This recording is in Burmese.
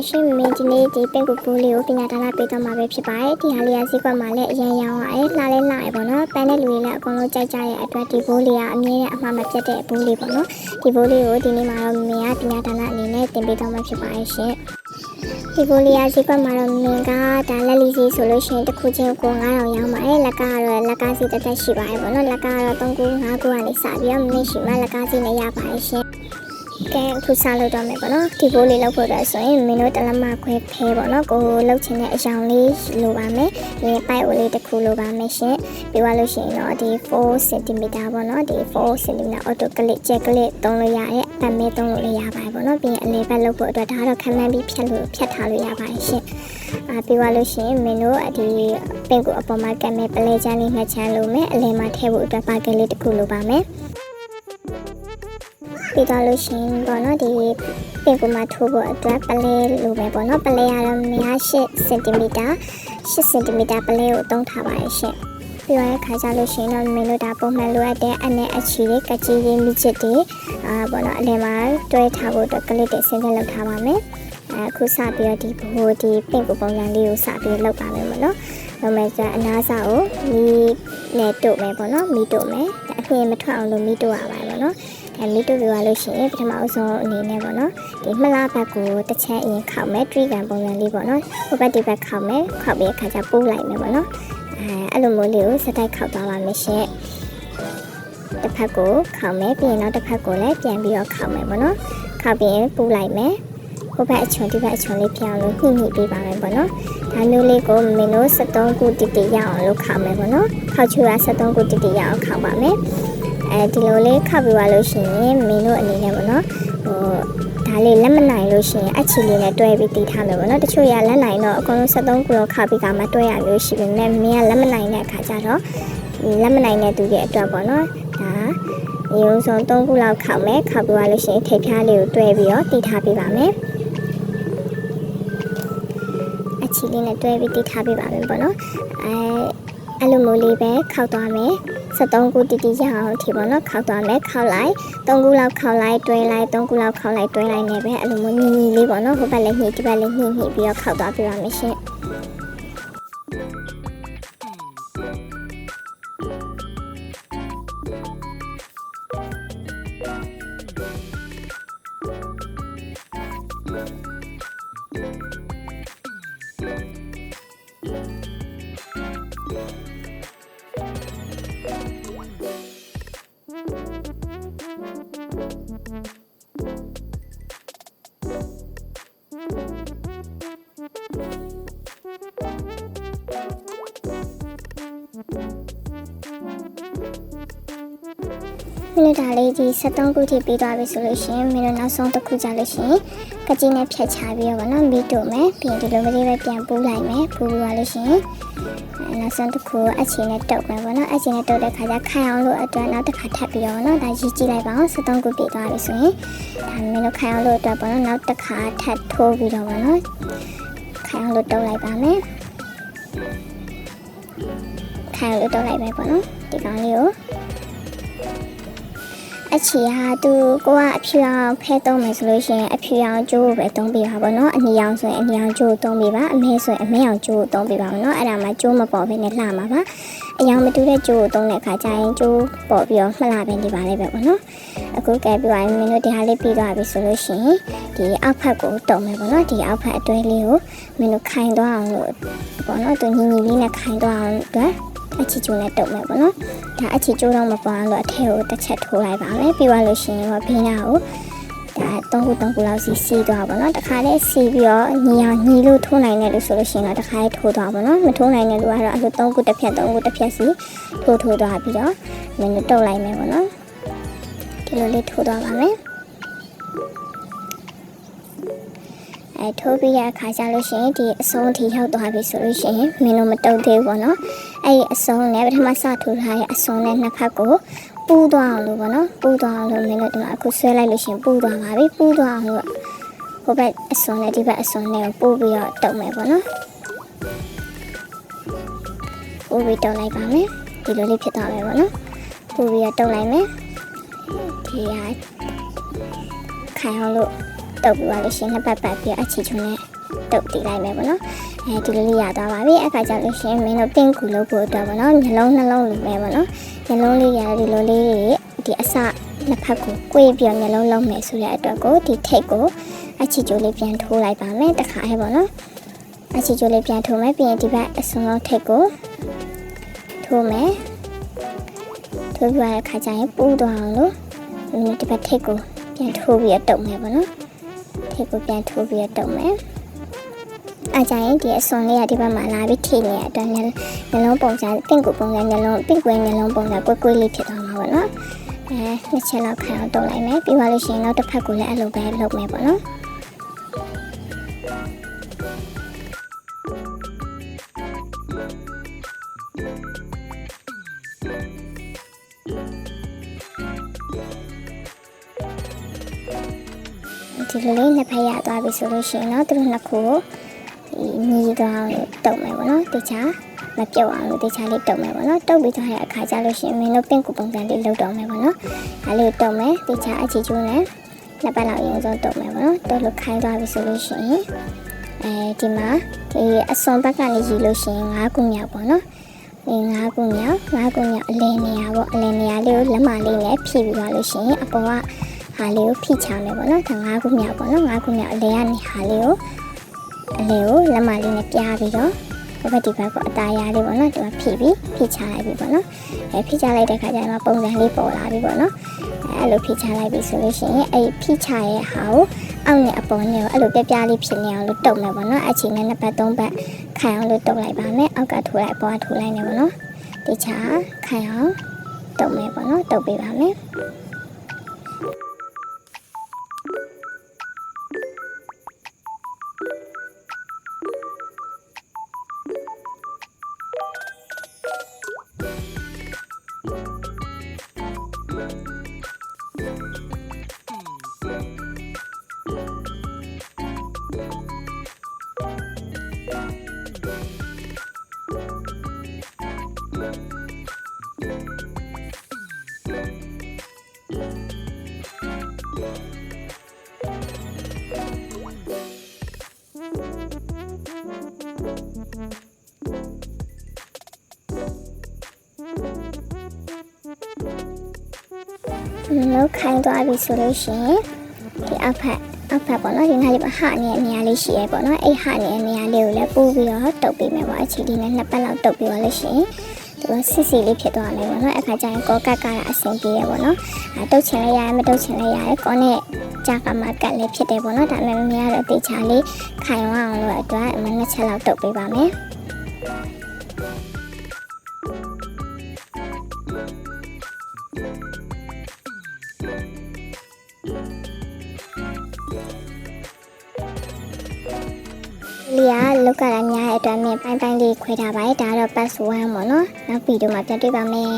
ရှင်မင်းဒီနေ့ဒီပင်ကူပိုးလေးကိုပညာဒါနပေးတော့မှာပဲဖြစ်ပါတယ်ဒီဟာလေးကဈေးကွက်မှာလည်းအရင်ရောင်းရတယ်လှလဲလှရပေါ့နော်ပန်းတဲ့လူတွေလည်းအကုန်လုံးကြိုက်ကြတဲ့အတွက်ဒီဘိုးလေးကအမြဲတမ်းအမှားမပြတ်တဲ့ဘိုးလေးပေါ့နော်ဒီဘိုးလေးကိုဒီနေ့မှာတော့မင်းကပညာဒါနအနေနဲ့တင်ပေးတော့မှာဖြစ်ပါတယ်ရှင်ဒီဘိုးလေးကဈေးကွက်မှာတော့မင်းကဒါလက်လီစီဆိုလို့ရှိရင်တစ်ခုချင်းကို9000ရောင်းပါတယ်လက်ကတော့လက်ကားစီတစ်သက်ရှိပါတယ်ပေါ့နော်လက်ကတော့3ခု5ခုကနေစပြီးတော့မင်းရှိမှလက်ကားစီနဲ့ရပါတယ်ရှင်ကဲအခုစားလို့တော့မယ်ပေါ့နော်ဒီဘိုးလေးလောက်ဖို့တော့ဆိုရင်မင်းတို့တလမခွဲဖဲပေါ့နော်ကိုလှုပ်ချင်တဲ့အယောင်လေးလိုပါမယ်ဒီပိုက်အိုလေးတစ်ခုလိုပါမယ်ရှင်ပြီးသွားလို့ရှိရင်တော့ဒီ4 cm ပေါ့နော်ဒီ4 cm အော်တိုကလစ်ချက်ကလစ်သုံးလို့ရတဲ့ပတ်မဲသုံးလို့လည်းရပါတယ်ပေါ့နော်ပြီးရင်အလေးပတ်လုပ်ဖို့အတွက်ဒါတော့ခက်မှန်းပြီးဖြတ်ထားလို့ရပါတယ်ရှင်ပြီးသွားလို့ရှိရင်မင်းတို့ဒီပင်ကိုအပေါ်မှာကက်မဲပလဲချမ်းလေးနှစ်ချမ်းလိုမယ်အလယ်မှာထည့်ဖို့အတွက်ပါကလေးတစ်ခုလိုပါမယ်ပြီးတော့လို့ရှိရင်ပေါ့နော်ဒီပင်ကူမှာထိုးဖို့အတွက်ပလဲလိုပဲပေါ့နော်ပလဲရတော့8 cm 8 cm ပလဲကိုသုံးထားပါရဲ့ရှင်ပြီးတော့ခါကြလို့ရှိရင်တော့မင်းတို့ဒါပုံမှန်လိုအပ်တဲ့အနဲ့အချီလေးကကြီးလေးမြစ်ချစ်တွေပေါ့နော်အလယ်မှာတွဲထားဖို့အတွက်ကလစ်တွေဆင်းသက်လုပ်ထားပါမယ်အခုစပြီးတော့ဒီဘိုးဒီပင်ကူပုံစံလေးကိုစပြီးလုပ်ပါမယ်ပေါ့နော်လုပ်မယ်ဆိုအနားစာကိုမီးနဲ့တို့မယ်ပေါ့နော်မီးတို့မယ်အပြင်မထွက်အောင်လို့မီးတို့ရပါတယ်ပေါ့နော်မီးတို့ပြသွားလို့ရှိရင်ပထမအဆုံးအနေနဲ့ပေါ့နော်ဒီမလားဘက်ကိုတစ်ချက်အရင်ခောက်မယ်3ကန်ပုံစံလေးပေါ့နော်ဟိုဘက်ဒီဘက်ခောက်မယ်ခောက်ပြီးအခါကျပိုးလိုက်မယ်ပေါ့နော်အဲ့လိုမျိုးလေးကိုစတိုက်ခောက်သွားပါမယ်ရှင်တစ်ဖက်ကိုခောက်မယ်ပြီးရင်နောက်တစ်ဖက်ကိုလည်းပြန်ပြီးတော့ခောက်မယ်ပေါ့နော်ခောက်ပြီးရင်ပိုးလိုက်မယ်ဟိုဘက်အချွန်ဒီဘက်အချွန်လေးပြောင်းလို့ညှိပေးပါမယ်ပေါ့နော်ဒါမျိုးလေးကိုမင်းတို့73ခုတိတိရအောင်လို့ခောက်မယ်ပေါ့နော်ခောက်ချူက73ခုတိတိရအောင်ခောက်ပါမယ်ဒီလိုလေးခောက်ပြီးသွားလို့ရှိရင်မင်းတို့အနေနဲ့ပေါ့နော်ဒါလေးလက်မနိုင်လို့ရှိရင်အချီလေးနဲ့တွဲပြီးတည်ထားမယ်ပေါ့နော်တချို့ရလက်နိုင်တော့အကုန်လုံး73ခုတော့ခောက်ပြီးကမှတွဲရမျိုးရှိပေမဲ့မင်းကလက်မနိုင်တဲ့အခါကျတော့လက်မနိုင်တဲ့သူရဲ့အတွက်ပေါ့နော်ဒါရုံစုံ3ခုလောက်ခောက်မယ်ခောက်ပြီးသွားလို့ရှိရင်ထိပ်ဖြားလေးကိုတွဲပြီးတော့တည်ထားပေးပါမယ်အချီလေးနဲ့တွဲပြီးတည်ထားပေးပါမယ်ပေါ့နော်အဲ့လိုမျိုးလေးပဲခောက်သွားမယ်73ခုတိတိရအောင်ထီပေါ့နော်ခောက်သွားမယ်ခောက်လိုက်3ခုလောက်ခောက်လိုက်တွဲလိုက်3ခုလောက်ခောက်လိုက်တွဲလိုက်နေပဲအဲ့လိုမျိုးညီလေးပေါ့နော်ဟိုဘက်လည်းညှိဒီဘက်လည်းညှိပြီးတော့ခောက်သွားပြပါမယ်ရှင်မင်းတို့ဒါလေးဒီ73ခုထိပြီးသွားပြီဆိုလို့ရှိရင်မင်းတို့နောက်ဆုံးတစ်ခုကြလို့ရှိရင်ကကြီးနဲ့ဖြတ်ချပြီးတော့ဗောနော်မီးတို့မယ်ပြီးရင်ဒီလိုလေးပဲပြန်ပူးလိုက်မယ်ပူးပြီးသွားလို့ရှိရင်နောက်ဆုံးတစ်ခုအချီနဲ့တုပ်မယ်ဗောနော်အချီနဲ့တုပ်တဲ့ခါကျခိုင်အောင်လို့အတွက်နောက်တစ်ခါထပ်ပြီးတော့ဗောနော်ဒါရေးကြည့်လိုက်ပါအောင်73ခုပြီးသွားပြီဆိုရင်ဒါမင်းတို့ခိုင်အောင်လို့အတွက်ဗောနော်နောက်တစ်ခါထပ်ထိုးပြီးတော့ဗောနော်ခိုင်အောင်လို့တုပ်လိုက်ပါမယ်ခိုင်အောင်လို့တုပ်လိုက်မယ်ဗောနော်ဒီကောင်လေးကိုအချီဟာသူကိုကအဖြူအောင်ဖဲသုံးမယ်ဆိုလို့ရှိရင်အဖြူအောင်ကျိုးကိုပဲသုံးပေးပါပေါ့နော်အနီအောင်ဆိုရင်အနီအောင်ကျိုးကိုသုံးပေးပါအမဲဆိုရင်အမဲအောင်ကျိုးကိုသုံးပေးပါပေါ့နော်အဲ့ဒါမှကျိုးမပေါ်ဘဲနဲ့လှမှာပါအယောင်မတူတဲ့ကျိုးကိုသုံးတဲ့အခါကျရင်ကျိုးပေါ်ပြီးတော့မလှပဲနေပါလိမ့်ပဲပေါ့နော်အခုကဲပြီးသွားရင်မင်းတို့ဒီဟာလေးပြီးသွားပြီဆိုလို့ရှိရင်ဒီအောက်ဖက်ကိုတုံမယ်ပေါ့နော်ဒီအောက်ဖက်အတွဲလေးကိုမင်းတို့ခိုင်သွားအောင်လို့ပေါ့နော်သူညီလေးနဲ့ခိုင်သွားအောင်အတွက်အချီကျိုးနဲ့တုပ်မယ်ပေါ့နော်ဒါအချီကျိုးတော့မပေါ်အောင်လို့အထက်ကိုတစ်ချက်ထိုးလိုက်ပါမယ်ပြီးသွားလို့ရှိရင်တော့ဘေးနာကိုဒါ3ခုလောက်စီးသွားပါတော့တခါလေးစီးပြီးတော့ညီလို့ထိုးနိုင်တယ်လို့ဆိုလို့ရှိရင်တော့တခါလေးထိုးသွားပါတော့မထိုးနိုင်တဲ့လူကတော့အဲ့လို3ခုတစ်ဖြတ်စီထိုးသွားပြီးတော့မင်းတို့တုပ်လိုက်မယ်ပေါ့နော်ဒီလိုလေးထိုးသွားပါမယ်ထိုးပြီးရအခါကျလို့ရှိရင်ဒီအဆုံးအထိရောက်သွားပြီဆိုလို့ရှိရင်မင်းတို့မတုပ်သေးဘူးပေါ့နော်အဲ့ဒီအဆုံးနဲ့ပထမစထိုးထားတဲ့အဆုံးနဲ့နှစ်ဖက်ကိုပူးသွားအောင်လို့ပေါ့နော်ပူးသွားအောင်လို့မင်းတို့ဒီမှာအခုဆွဲလိုက်လို့ရှိရင်ပူးသွားပါပြီပူးသွားအောင်လို့ဟိုဘက်အဆုံးနဲ့ဒီဘက်အဆုံးနဲ့ကိုပို့ပြီးတော့တုပ်မယ်ပေါ့နော်ပို့ပြီးတုပ်လိုက်ပါမယ်ဒီလိုလေးဖြစ်သွားမယ်ပေါ့နော်ပို့ပြီးတော့တုပ်လိုက်မယ်ဒီဟာခိုင်အောင်လို့ တုပ်ပြီးပါလို့ရှင်နှစ်ပတ်ပတ်ပြီးအချီချုံနဲ့တုပ်တည်လိုက်မယ်ပေါ့နော်ဒီလိုလေးရသွားပါပြီအခါကျလို့ရှင်မင်းတို့ပင့်ကူလုပ်ဖို့အတွက်ပေါ့နော်နှလုံးလိုမယ်ပေါ့နော်နှလုံးလေးရဒီလိုလေးဒီအစနှစ်ဖက်ကို꿰ပြီးနှလုံးလုံးမယ်ဆိုတဲ့အတွက်ကိုဒီထိတ်ကိုအချီကျိုးလေးပြန်ထိုးလိုက်ပါမယ်တခါဟဲ့ပေါ့နော်အချီကျိုးလေးပြန်ထိုးမယ်ပြီးရင်ဒီဘက်အစွန်းလုံးထိတ်ကိုထိုးမယ်ထိုးပြရတဲ့ခါကျရင်ပူးသွားအောင်လို့ဒီဘက်ထိတ်ကိုပြန်ထိုးပြီးတုပ်မယ်ပေါ့နော်ထိတ်ကိုပြန်ထိုးပြီးတုပ်မယ်အားကြရင်ဒီအစွန်လေးကဒီဘက်မှာလာပြီးထိနေရတဲ့နှလုံးပုံစံပင့်ကူပုံစံနှလုံးပင့်ကွဲနှလုံးပုံစံကွဲလေးဖြစ်သွားမှာပေါ့နော်နှစ်ချက်လောက်ခံအောင်တုပ်လိုက်မယ်ပြီးပါလို့ရှိရင်နောက်တစ်ဖက်ကိုလည်းအဲ့လိုပဲလုပ်မယ်ပေါ့နော်ဒီလိုလေးနှစ်ဖက်ရသွားပြီဆိုလို့ရှိရင်တော့သူတို့နှစ်ခုကိုညီးသွားအောင်တုပ်မယ်ပေါ့နော်တခြားမပြုတ်အောင်လို့တခြားလေးတုပ်မယ်ပေါ့နော်တုပ်ပြီးသွားတဲ့အခါကျလို့ရှိရင်မင်းတို့ပင့်ကူပုံစံလေးလုပ်တော့မယ်ပေါ့နော်ဒါလေးတုပ်မယ်တခြားအခြေချိုးနဲ့နှစ်ပတ်လောက်အရင်ဆုံးတုပ်မယ်ပေါ့နော်တုပ်လို့ခိုင်းသွားပြီဆိုလို့ရှိရင်ဒီမှာဒီအစွန်ဘက်ကနေရီလို့ရှိရင်9ခုမြောက်ပေါ့နော်ဒီ9ခုမြောက်အလင်းနေရာပေါ့အလင်းနေရာလေးကိုလက်မလေးနဲ့ဖြည့်ပြီးသွားလို့ရှိရင်အပေါ်ကဟာလေးကိုဖိချမယ်ပေါ့နော်ဒါ9ခုမြောက်ပေါ့နော်9ခုမြောက်အလင်းကနေဟာလေးကိုလက်မလေးနဲ့ပြားပြီးတော့ဒီဘက်ကိုအသားရလေးပေါ့နော်ဒီမှာဖိချလိုက်ပြီပေါ့နော်ဖိချလိုက်တဲ့ခါကျရင်ပုံစံလေးပေါ်လာပြီပေါ့နော်အဲ့လိုဖိချလိုက်ပြီဆိုလို့ရှိရင်အဲ့ဖိချရဲ့ဟာကိုအောက်နဲ့အပေါ်နဲ့အဲ့လိုပြလေးဖြစ်နေအောင်လို့တုပ်မယ်ပေါ့နော်အချိန်နဲ့နှစ်ပတ်သုံးပတ်ခိုင်အောင်လို့တုပ်လိုက်ပါမယ်အောက်ကထိုးလိုက်အပေါ်ကထိုးလိုက်နေပေါ့နော်တခြားခိုင်အောင်တုပ်မယ်ပေါ့နော်တုပ်ပေးပါမယ်လောက်ခိုင်းသွားပြီဆိုလို့ရှိရင်ဒီအဖက်ပေါ့နော်ဒီနားလေးပါဟာနေနေရာလေးရှိရဲပေါ့နော်အဲ့ဟာနေနေရာလေးကိုလည်းပို့ပြီးတော့တုပ်ပေးမယ်ပေါ့အချီလေးနဲ့နှစ်ပတ်လောက်တုပ်ပြီးတော့လို့ရှိရင်ဒီကစစ်လေးဖြစ်သွားမယ်ပေါ့နော်အခါကျရင်ကောကတ်ကအဆင်ပြေရပေါ့နော်တုပ်ချင်လည်းရတယ်မတုပ်ချင်လည်းရတယ်ကောနဲ့ကြာကမှကတ်လည်းဖြစ်တယ်ပေါ့နော်ဒါပေမဲ့မရတော့တေချာလေးခိုင်အောင်လို့အတွက်အမှနှစ်ချက်လောက်တုပ်ပေးပါမယ်လီယာလောက်ကရများရဲ့အတွက်မြင်ပိုင်းလေးခွဲထားပါတယ်ဒါတော့ pass 1ပေါ့နော်နောက်ဗီဒီယိုမှာပြန်တွေ့ပါမယ်